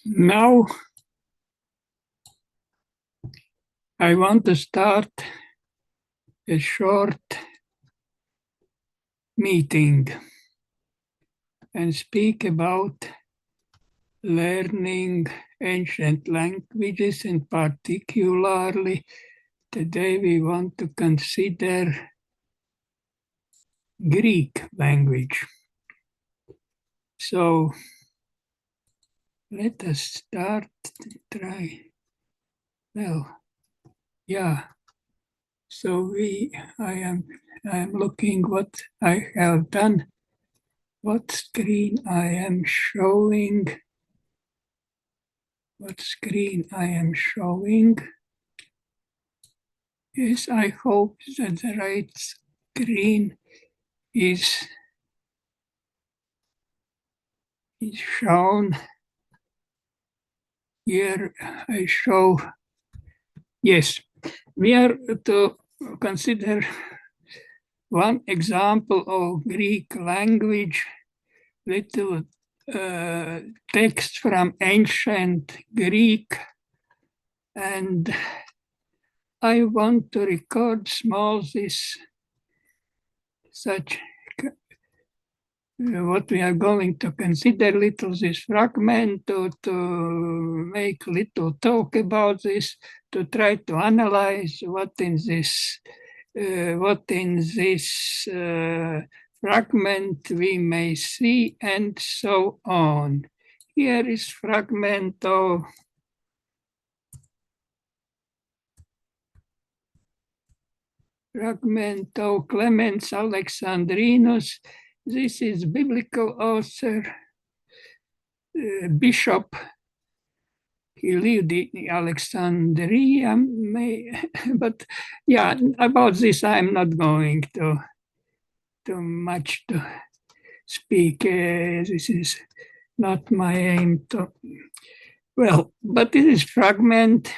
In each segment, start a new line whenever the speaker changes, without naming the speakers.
Now I want to start a short meeting and speak about learning ancient languages, and particularly today we want to consider Greek language. So let us start, try. Well, yeah. So I am looking what I have done, what screen I am showing. What screen I am showing. Yes, I hope that the right screen is shown. Here I show, yes, we are to consider one example of Greek language, little text from ancient Greek, and I want to record small such what we are going to consider little this fragment to make little talk about this, to try to analyze what in this fragment we may see, and so on. Here is fragment of Clemens Alexandrinus. This is biblical author, bishop. He lived in Alexandria, but yeah, about this I'm not going to much to speak. This is not my aim to. Well, but this is fragment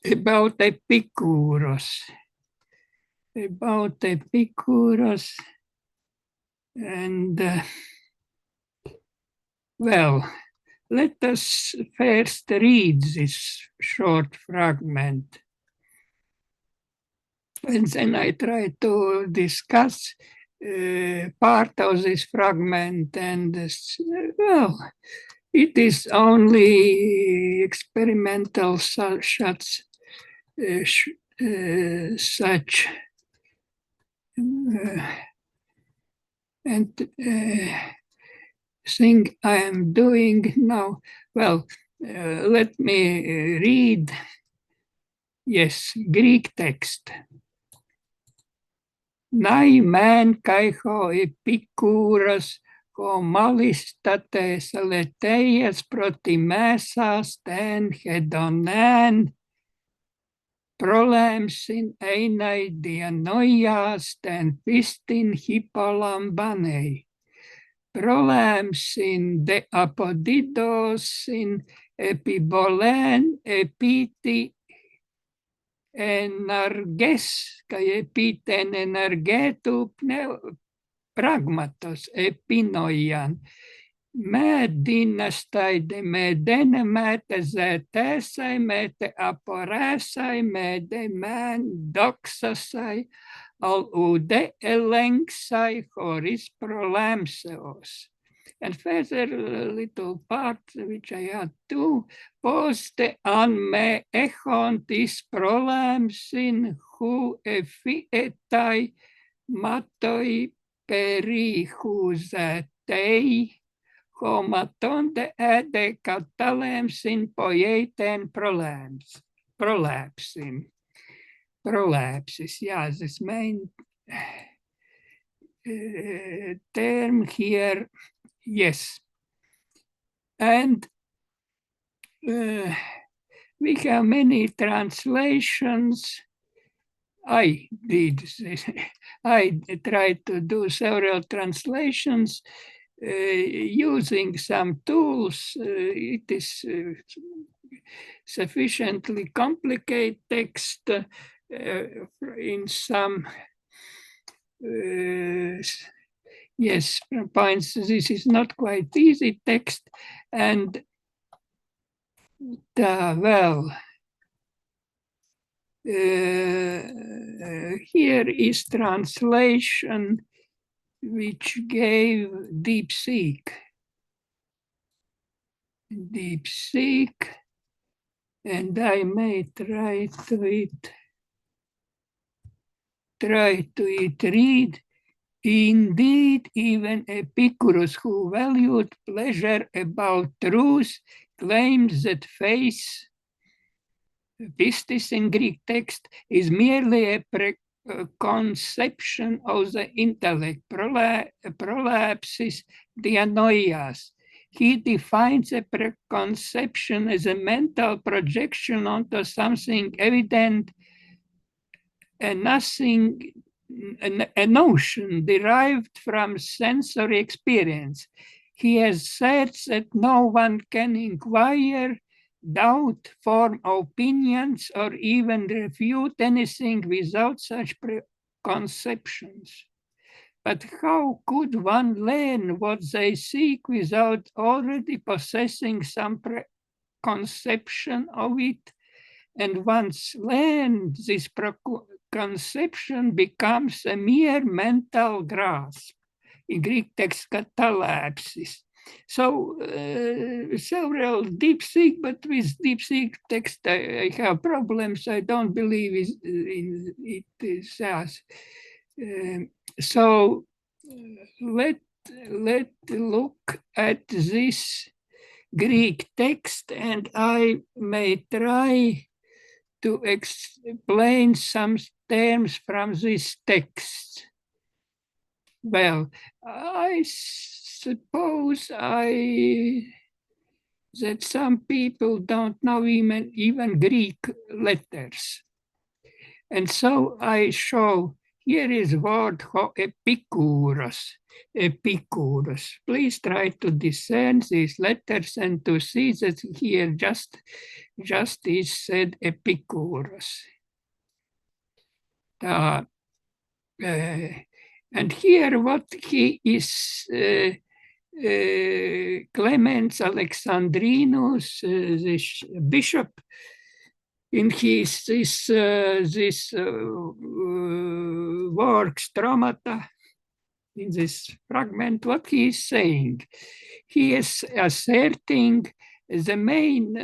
about Epicurus. And well, let us first read this short fragment, and then I try to discuss part of this fragment, and well, it is only experimental such thing I am doing now. Well, let me read. Yes, Greek text. Nai men kai ho Epicurus ho malistates aleteias protimesas ten hedonen prolemsin einai dianoias ten pistin hippolambanei. Prolemsin de apodidosin epibolen epiti enarges, kai epiten energetu pragmatos epinoian. Me dinastai de me dene mete zetesai, mete aporesai, me de men doxasai, al ude elenksai horis prolemseos. And further little part which I had to poste an me echontis prolemsin hu efietai matoi perihusetei homatonde ede catalemsin poieten prolapsin. Prolapsis, yeah, this main term here, yes. And we have many translations. I did this. I tried to do several translations using some tools. It is sufficiently complicated text in some yes points. This is not quite easy text, and Tā vēl. Here is translation which gave DeepSeek. DeepSeek, and I may try to read. Indeed, even Epicurus, who valued pleasure about truth, claims that faith, pistis in Greek text, is merely a preconception of the intellect, prolapsis dianoias. He defines a preconception as a mental projection onto something evident and nothing, a notion derived from sensory experience. He asserts that no one can inquire, doubt, form opinions, or even refute anything without such preconceptions. But how could one learn what they seek without already possessing some preconception of it? And once learned, this preconception becomes a mere mental grasp. In Greek text, catalepsis. So several DeepSeek, but with DeepSeek text I have problems. I don't believe it says. So let's look at this Greek text, and I may try to explain some terms from this text. Well, I suppose that some people don't know even Greek letters. And so I show, here is word for Epicurus. Epicurus. Please try to discern these letters and to see that here just is said Epicurus. And here what he is, Clemens Alexandrinus, this bishop, in his this work Stromata, in this fragment, what he is saying, he is asserting the main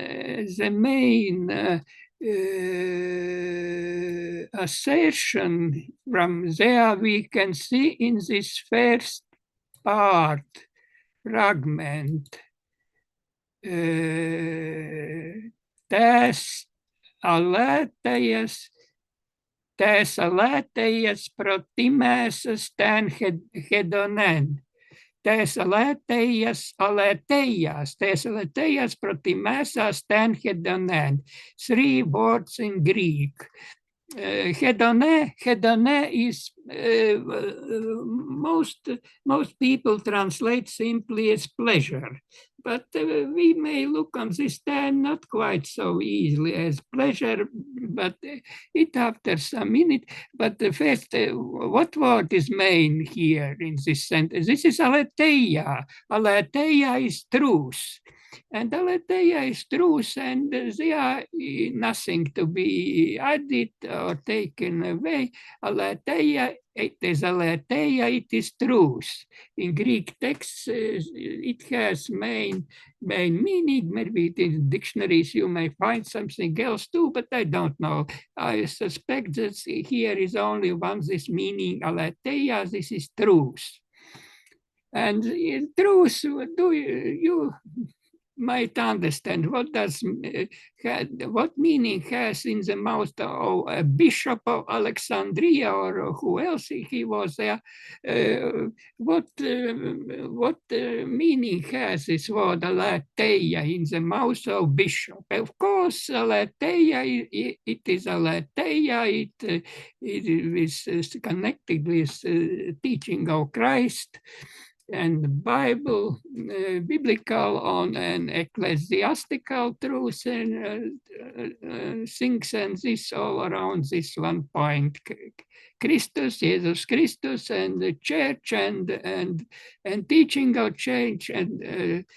assertion from there we can see in this first part, fragment, tās alētējas protimēsas tēn hedonen. Tās alētējas protimēsas tēn hedonen. 3 words in Greek. Hedone is most people translate simply as pleasure, but we may look on this term not quite so easily as pleasure, but it after some minute. But first, what word is main here in this sentence? This is aletheia. Aletheia is truth. And aletheia is truth, and there are nothing to be added or taken away. Aletheia, it is aletheia, it is truth. In Greek texts, it has main meaning. Maybe in dictionaries you may find something else too, but I don't know. I suspect that here is only one this meaning, aletheia, this is truth. And in truth, do you might understand what meaning has in the mouth of a bishop of Alexandria or who else he was there. What meaning has this word aletheia in the mouth of bishop? Of course, aletheia, it is aletheia. It is connected with teaching of Christ. and Bible, biblical on and ecclesiastical truth and things, and this all around this one point. Christus, Jesus Christus, and the church, and teaching of church, and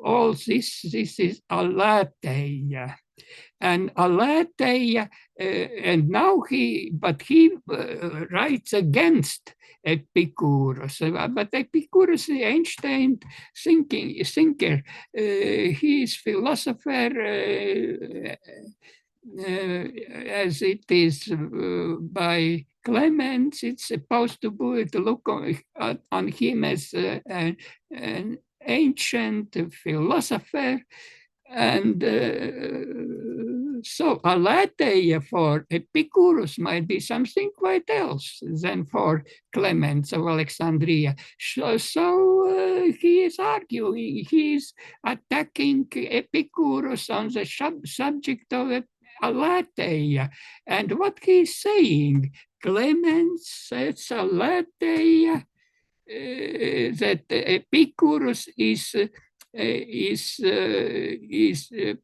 all this is aletheia. And aletheia, and now he writes against Epicurus, but Epicurus, the ancient thinker, he is philosopher, as it is by Clemens. It's supposed to be to look on him as an ancient philosopher. And so aletheia for Epicurus might be something quite else than for Clemens of Alexandria. So he is arguing, he is attacking Epicurus on the subject of aletheia. And what he's saying, Clemens says aletheia, that Epicurus is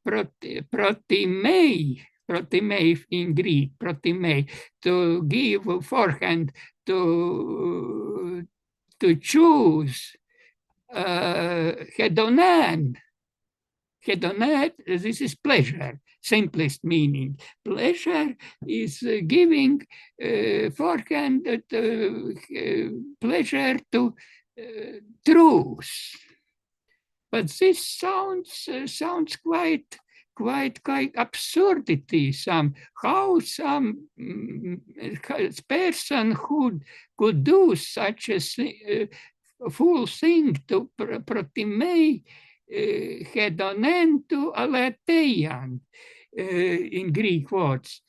protimei in Greek, protimei, to give beforehand, to choose, hedonan. Hedonet, this is pleasure, simplest meaning. Pleasure is giving beforehand pleasure to truth. But this sounds quite absurdity. How some person who could do such a full thing to protimei hedonen to aletheian in Greek words.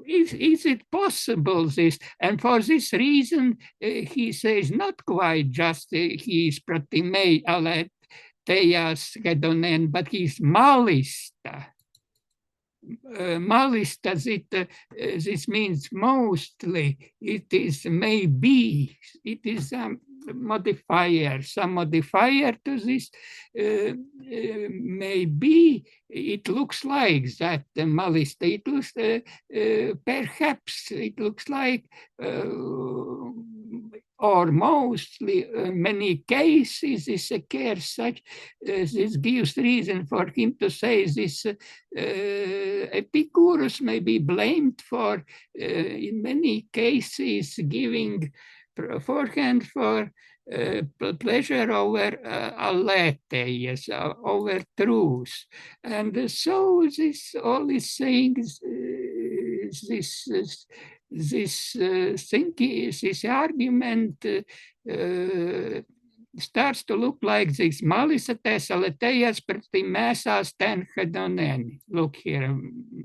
Is it possible this? And for this reason, he says not quite just he is protimei aletheias hedonen, but he is malista. Malista, this means mostly, it is maybe, it is modifier, some modifier to this, maybe it looks like that malista, it looks perhaps it looks like or mostly many cases this occurs such this gives reason for him to say this Epicurus may be blamed for in many cases giving beforehand for pleasure over aletheia, over truth. And so this all is saying this thinking, this argument starts to look like this malisates aletheias protimesas ten hedonen. Look here,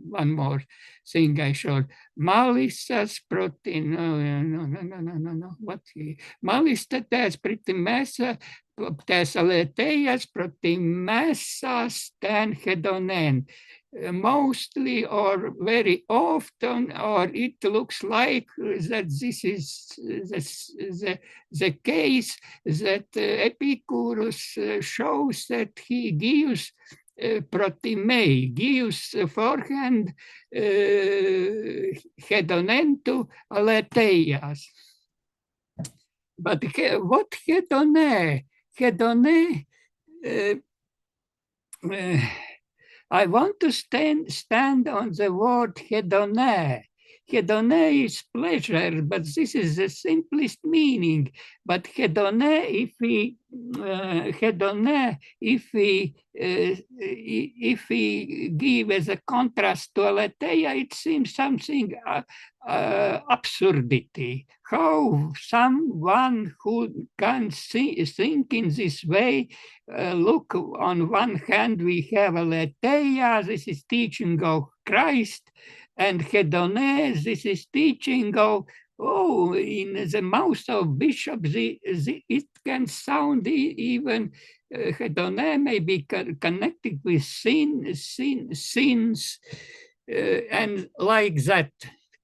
one more thing I showed. Malisas no. What? Malisates protimesas tes aletheias protimesas ten hedonen. Mostly or very often, or it looks like that this is the case that Epicurus shows that he gives protimei, gives beforehand hedonen to aletheias. But what hedone? Hedone, I want to stand on the word hedone. Hedone is pleasure, but this is the simplest meaning. But hedone, if we give as a contrast to aletheia, it seems something absurdity. How someone who can think in this way, look, on one hand we have aletheia, this is teaching of Christ, and hedone, this is teaching of, in the mouth of bishops, it can sound even, hedone may be connected with sins, and like that.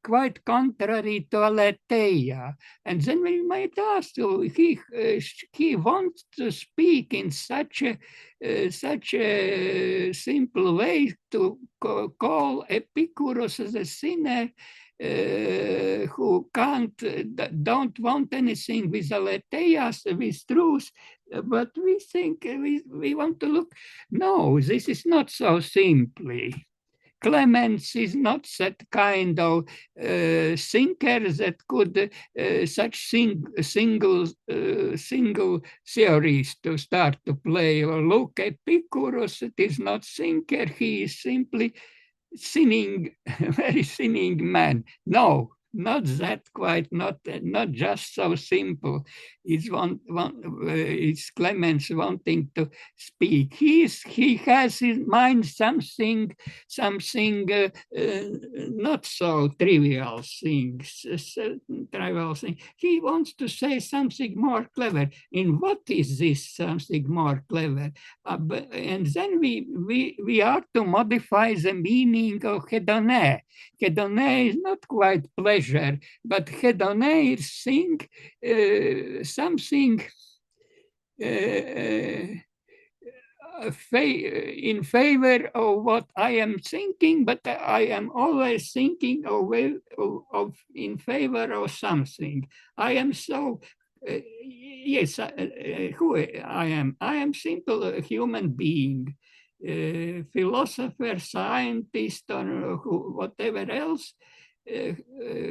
quite contrary to Aletheia. And then we might ask, he wants to speak in such a simple way to call Epicurus as a sinner, who don't want anything with Aletheia, with truth, but we think we want to look. No, this is not so simply. Clemens is not that kind of thinker that could such single theories to start to play. Or look, Epicurus, it is not thinker, he is simply sinning, very sinning man. No, not that quite, not just so simple. It's it's Clemens wanting to speak. He has in mind something not so trivial things. He wants to say something more clever. And what is this something more clever? And then we are to modify the meaning of hedone. Hedone is not quite pleasure, but hedone is something in favor of what I am thinking, but I am always thinking of in favor of something. I am so yes, who I am? I am simple a human being, philosopher, scientist, or whatever else,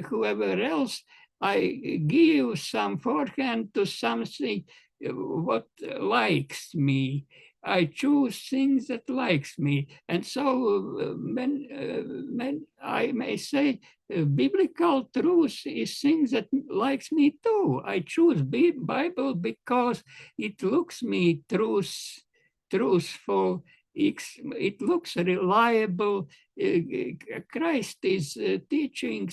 whoever else. I give some forehand to something what likes me. I choose things that likes me. And so when I may say biblical truth is things that likes me too. I choose Bible because it looks me truthful. It looks reliable. Christ is teaching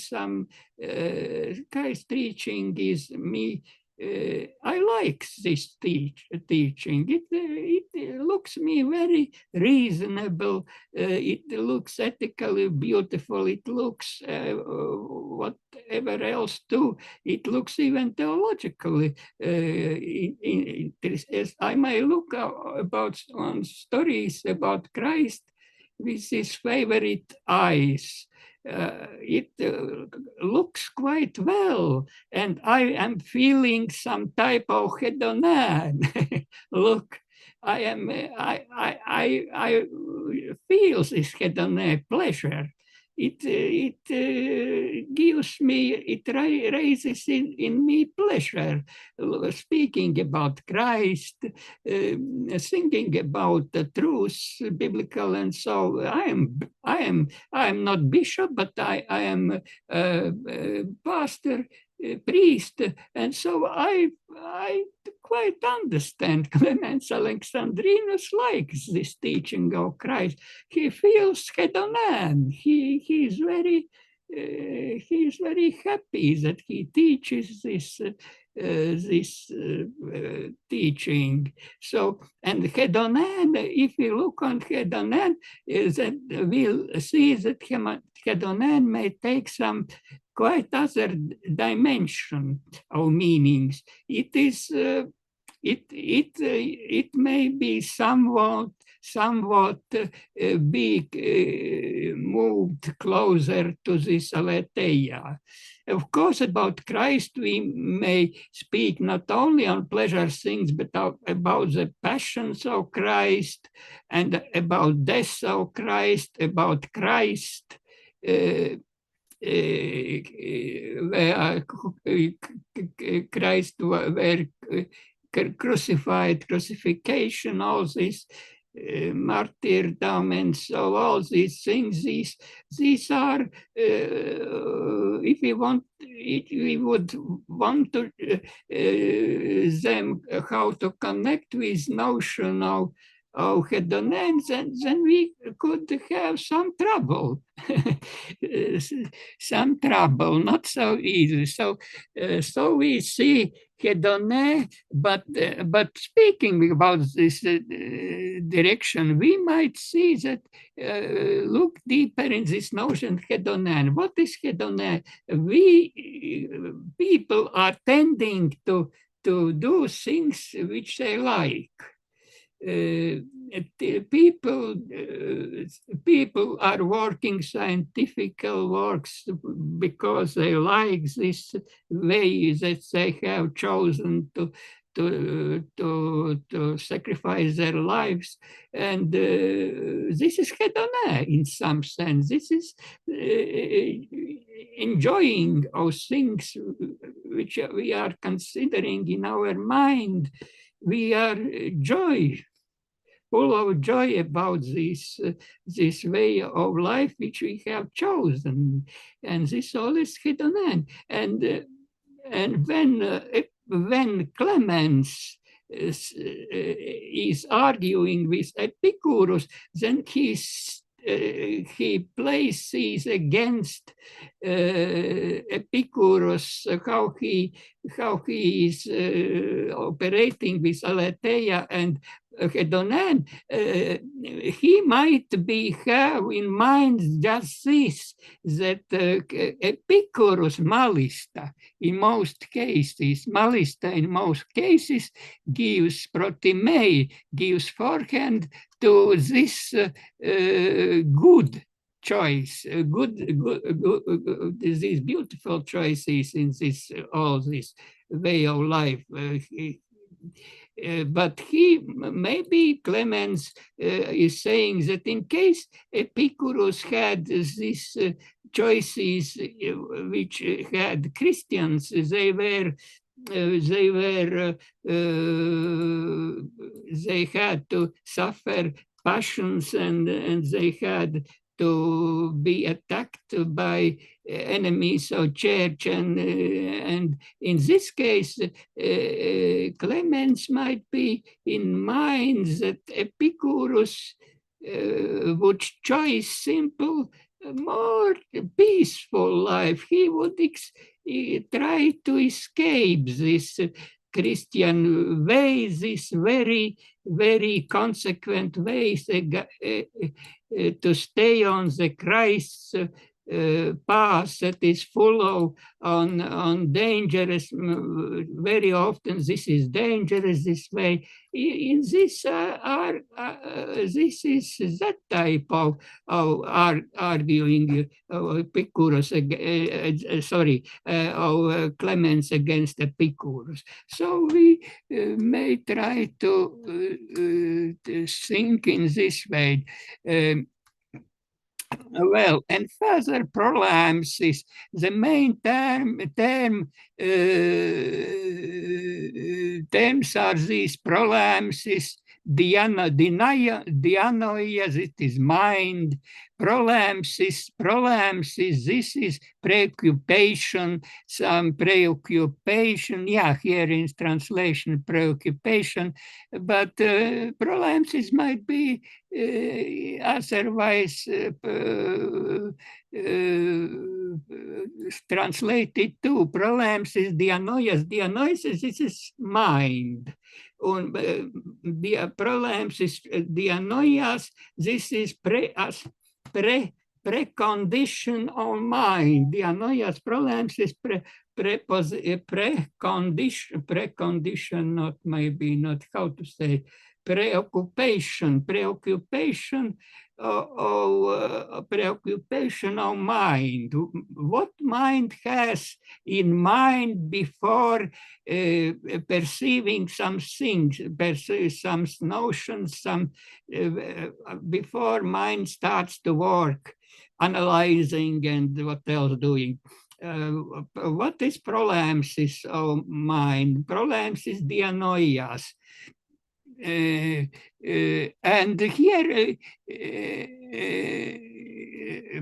Christ teaching is me. I like this teaching. It looks me very reasonable. It looks ethically beautiful. It looks whatever else too. It looks even theologically interesting. I may look on stories about Christ with his favorite eyes. It looks quite well, and I am feeling some type of hedonian. Look, I feel this hedonic pleasure. It gives me, it raises in me pleasure. Speaking about Christ, thinking about the truth, biblical, and so I am not bishop, but I am pastor, priest, and so I quite understand Clemens Alexandrinus likes this teaching of Christ. He feels hedonian. He is very happy that he teaches this teaching. So, and hedonian, if you look on hedonian, that we'll see that hedonian may take some quite other dimension of meanings. It is it may be somewhat be moved closer to this aletheia. Of course, about Christ we may speak not only on pleasure things, but about the passions of Christ and about death of Christ, about Christ. Where Christ were crucified, crucifixion, all this martyrdom, and so all these things. These are, if we would want to them how to connect with notion of of hedonane, then we could have some trouble. Some trouble, not so easy. So we see hedonane, but speaking about this direction, we might see that look deeper in this notion hedonane. What is hedonane? We people are tending to do things which they like. People are working scientific works because they like this way that they have chosen to sacrifice their lives, and this is hedonah in some sense. This is enjoying of things which we are considering in our mind. We are full of joy about this way of life which we have chosen, and this all is hedonah. And when Clemens is arguing with Epicurus, then he places against Epicurus how he is operating with aletheia and hedonah. He might have in mind just this, that Epicurus malista in most cases, gives protimei, gives forehand to this good choice, these beautiful choices in this all this way of life. But maybe Clemens is saying that in case Epicurus had these choices which had Christians, they had to suffer passions, and they had to be attacked by enemies of church, and in this case, Clemens might be in mind that Epicurus would choose simple, more peaceful life. He would try to escape this Christian ways, this very, very consequent ways to stay on the Christ's path that is full on dangerous. Very often this is dangerous this way. In this this is that type of arguing Epicurus, of Clemens against Epicurus. So we may try to think in this way. Well, and further prolapses, the main terms are these prolapses, dianoia, it is mind, prolapses, this is preoccupation, some preoccupation, here in translation, preoccupation, but prolapses might be otherwise translated too. Prolapses, dianoias, this is mind. Prolapses, dianoias, this is precondition of mind. Dianoias, prolapses, precondition, not maybe not how to say, preoccupation of mind. What mind has in mind before perceiving some things, some notions, before mind starts to work, analyzing and what else doing. What is prolapses of mind? Prolapses, dianoias. And here,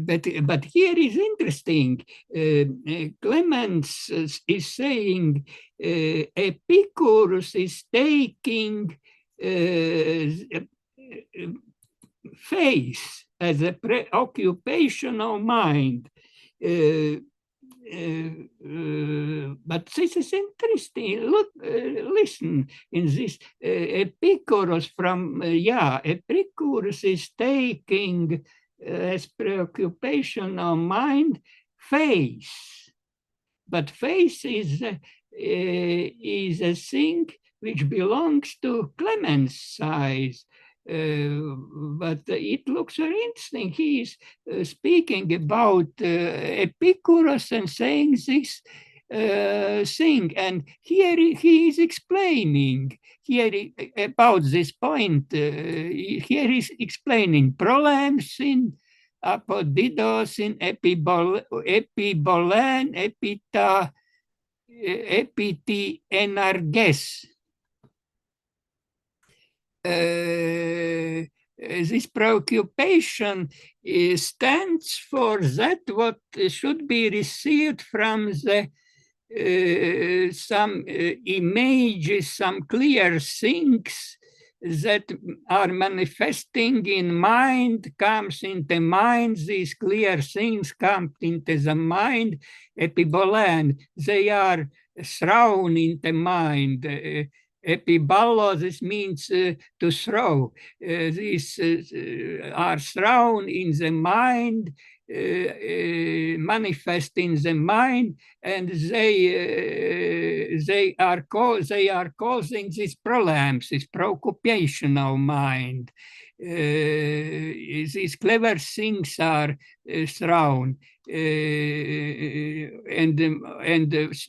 but here is interesting. Clemens is saying Epicurus is taking face as a preoccupation of mind. But this is interesting. Look, listen, in this Epicurus Epicurus is taking as preoccupation of mind face. But face is a thing which belongs to Clemens' size. But it looks very interesting. He is speaking about Epicurus and saying this thing. And here he is explaining about this point. Here he is explaining problems in apodidos, in epibolen, epiti enarges. This preoccupation stands for that what should be received from the some images, some clear things that are manifesting in mind, comes into mind, these clear things come into the mind, epibolen, they are thrown into mind. Epiballo, this means to throw. These are thrown in the mind, manifest in the mind, and they are causing these problems, this preoccupation of mind. These clever things are thrown. And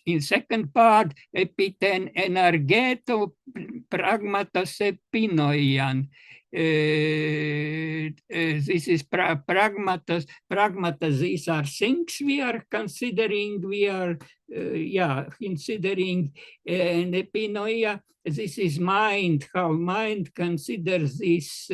in second part, epiten energeto pragmatos epinoian. This is pragmatos. Pragmatos, these are things we are considering, considering, and epinoia, this is mind, how mind considers these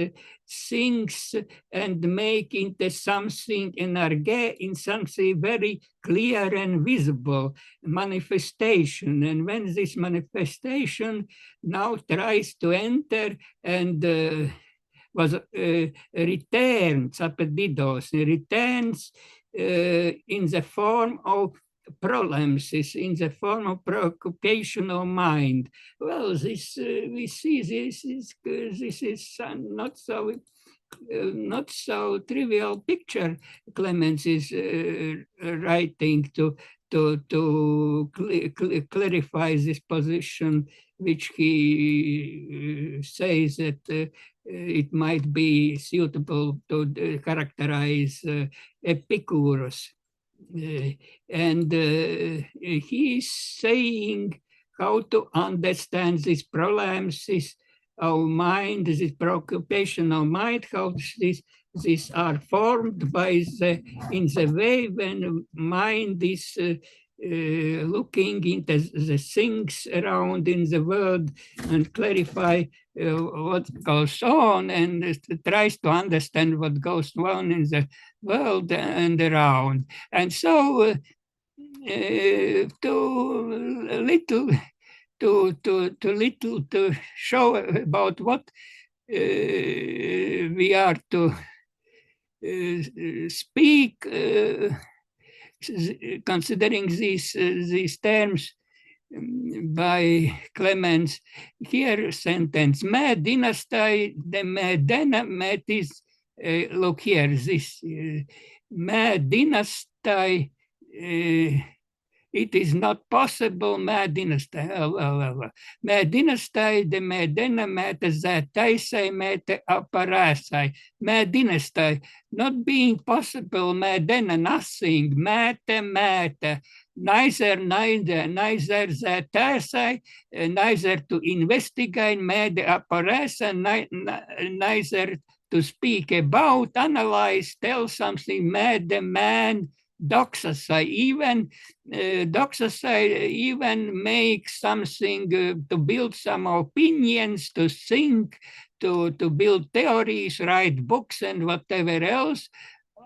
things and make into something in something very clear and visible manifestation. And when this manifestation now tries to enter and was returns, apedidos, returns in the form of problems, is in the form of preoccupation of mind. Well, this we see this is not so trivial picture Clemens is writing to clarify this position, which he says that it might be suitable to characterize Epicurus. And he's saying how to understand these problems, this of mind, this preoccupation of mind, how these are formed by in the way when mind is looking into the things around in the world and clarify what goes on and tries to understand what goes on in the world and around. And so to show about what we are to speak, considering these terms by Clemens. Here sentence, me dynastai de me dena metis, look here, this me dynastai, it is not possible, me dynastai, me dynastai de me dena mete zetaisai mete aparasai, me dynastai, not being possible, me dena nothing, mete, neither zetaisai, neither to investigate, me de aparasa, neither to speak about, analyze, tell something, me de man, doxasai, even make something to build some opinions, to think, to build theories, write books and whatever else.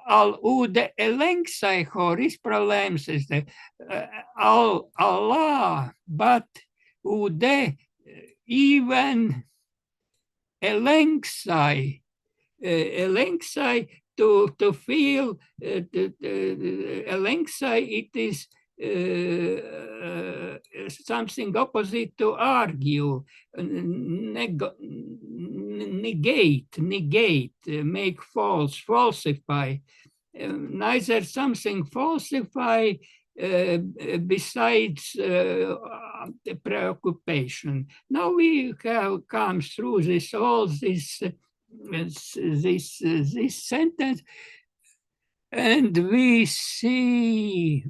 Al ude elenksai horis problems is the Allah, but ude even elengthai, to feel, elengthai, it is something opposite to argue, negate, make false, falsify. Neither something falsify besides the preoccupation. Now we have come through all this sentence, and we see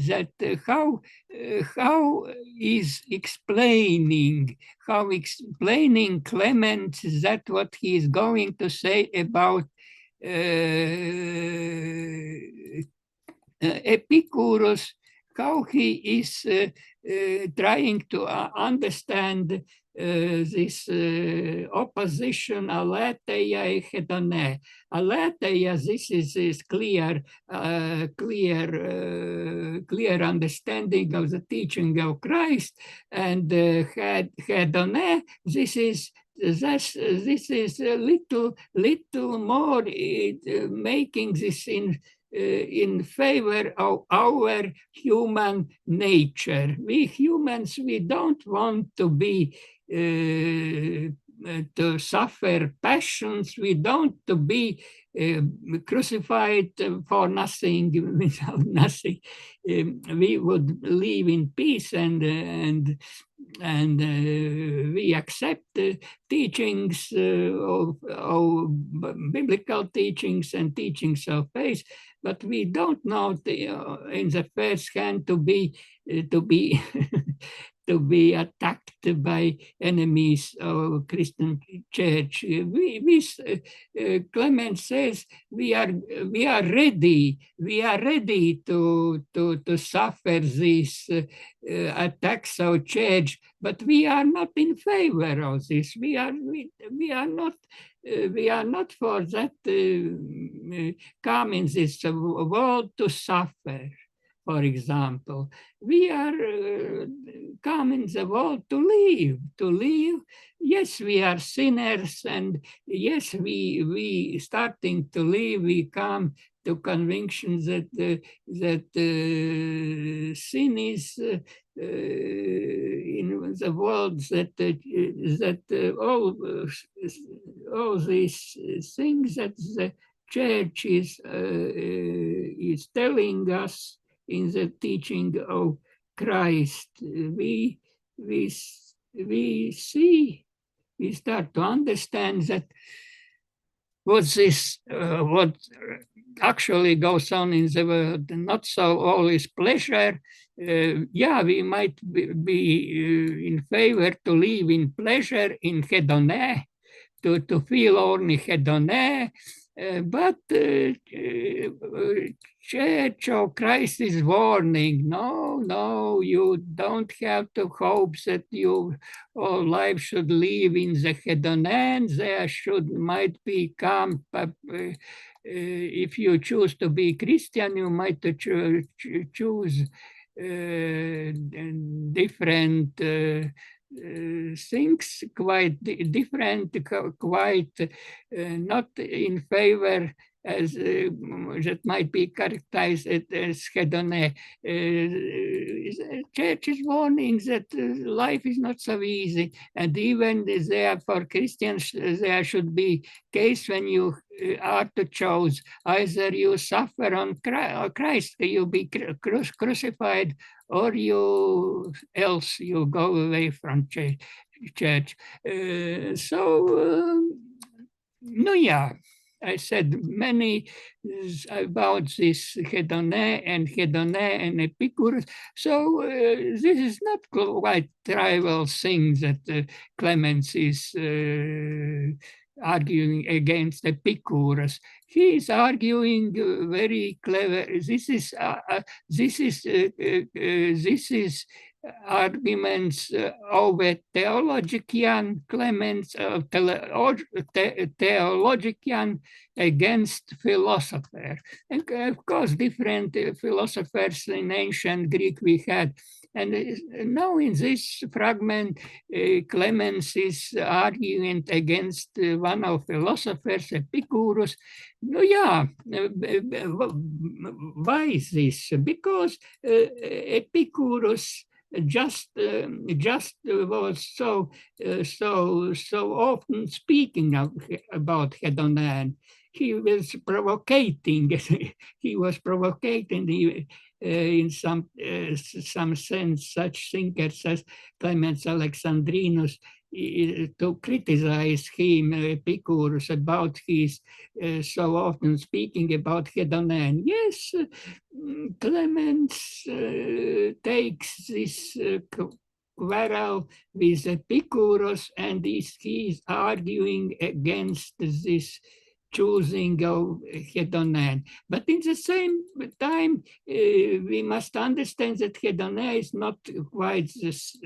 that how is explaining Clemens that what he is going to say about Epicurus, how he is trying to understand this opposition aletheia hedone. Aletheia, this is clear understanding of the teaching of Christ, and hedone, this is a little more making this in favor of our human nature. We humans, we don't want to be to suffer passions. We don't to be crucified for nothing, without nothing. We would live in peace, and we accept teachings of biblical teachings and teachings of faith, but we don't know in the first hand to be to be attacked by enemies of Christian Church. Clemens says we are ready to suffer these attacks of Church, but we are not in favor of this. We are not for that come in this world to suffer. For example, we are come in the world to live. Yes, we are sinners, and yes, we starting to live, we come to conviction that sin is in the world, that all these things that the Church is telling us in the teaching of Christ, we start to understand that what actually goes on in the world, not so always pleasure. We might be in favor to live in pleasure, in hedone, to feel only hedone, but Church of Christ is warning. No, you don't have to hope that your whole life should live in the hedone. There might become, if you choose to be Christian, you might choose different things, quite different, quite not in favor, as that might be characterized as hedone. Church is warning that life is not so easy, and even there for Christians there should be case when you are to choose. Either you suffer on Christ, you be crucified, or else you go away from church. I said many about this hedone and Epicurus. So this is not quite trivial thing that Clemens is arguing against Epicurus. He is arguing very clever. This is arguments of a theologian, Clemens, theologian against philosopher. And of course, different philosophers in ancient Greek we had. And now in this fragment, Clemens is arguing against one of philosophers, Epicurus. No, yeah, why is this? Because Epicurus just was so often speaking about hedonan. He was provocating. He was provocating in some sense such thinkers as Clemens Alexandrinus to criticize him, Epicurus, about his so often speaking about hedonan. Yes, Clemens takes this quarrel with Epicurus, and he is arguing against this choosing of hedonan. But in the same time, we must understand that hedonan is not quite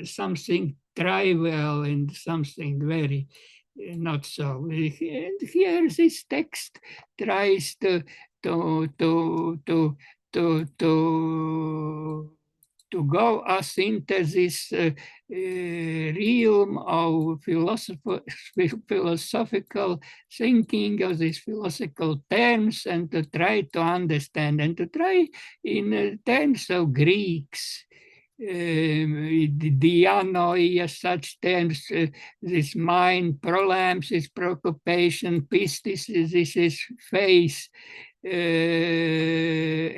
something trivial and something very not so. And here this text tries to go us into this realm of philosophical thinking of these philosophical terms, and to try to understand, and to try in terms of Greeks, dianoia, such terms, this mind, prolampsis, preoccupation, pistis, this is face,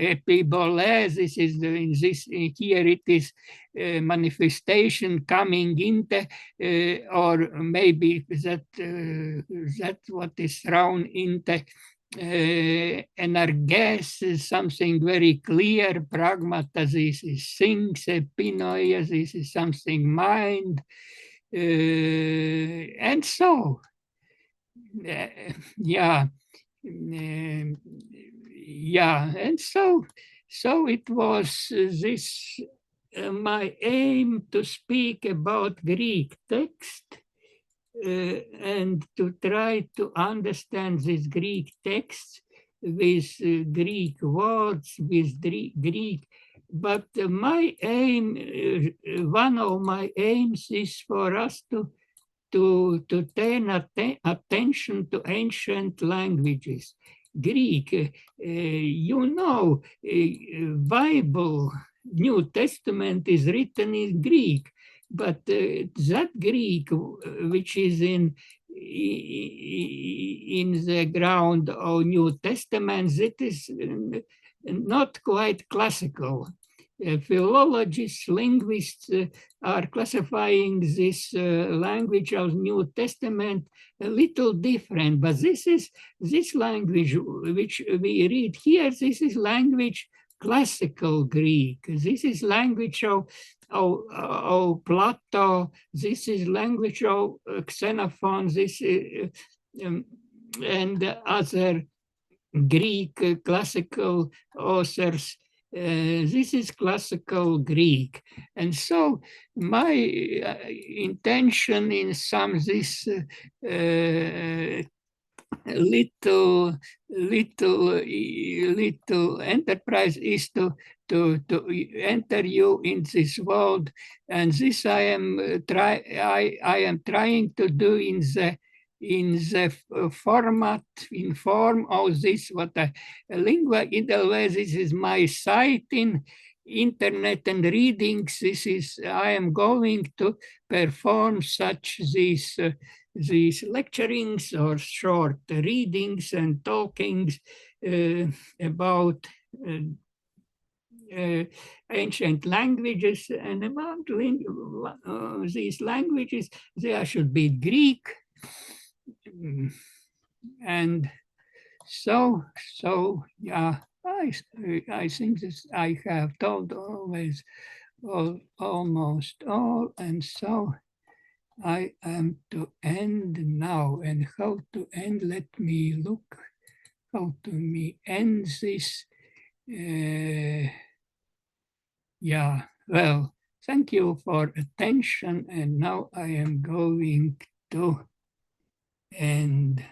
epibole, this is in this here it is manifestation coming into, or maybe that what is thrown into energes is something very clear. Pragmata, this is things. Epinoia, this is something mind, and so yeah. And so it was this my aim to speak about Greek text and to try to understand this Greek text with Greek words, with Greek. But my aim, one of my aims is for us to turn attention to ancient languages. Greek, Bible, New Testament is written in Greek, but that Greek, which is in the ground of New Testament, it is not quite classical. Philologists, linguists are classifying this language of New Testament a little different, but this language which we read here, this is language classical Greek. This is language of Plato. This is language of Xenophon. This and other Greek classical authors. This is classical Greek. And so my intention in some this little enterprise is to enter you in this world, and this I am trying to do in the format, in form of this, what Lingua.id.lv, this is my site in internet and readings. This is, I am going to perform such these lecturings or short readings and talkings about ancient languages, and among these languages, there should be Greek. And so yeah, I think this I have told always almost all, and so I am to end now. And how to end? Let me look how to end this. Yeah, well, thank you for attention, and now I am going to end.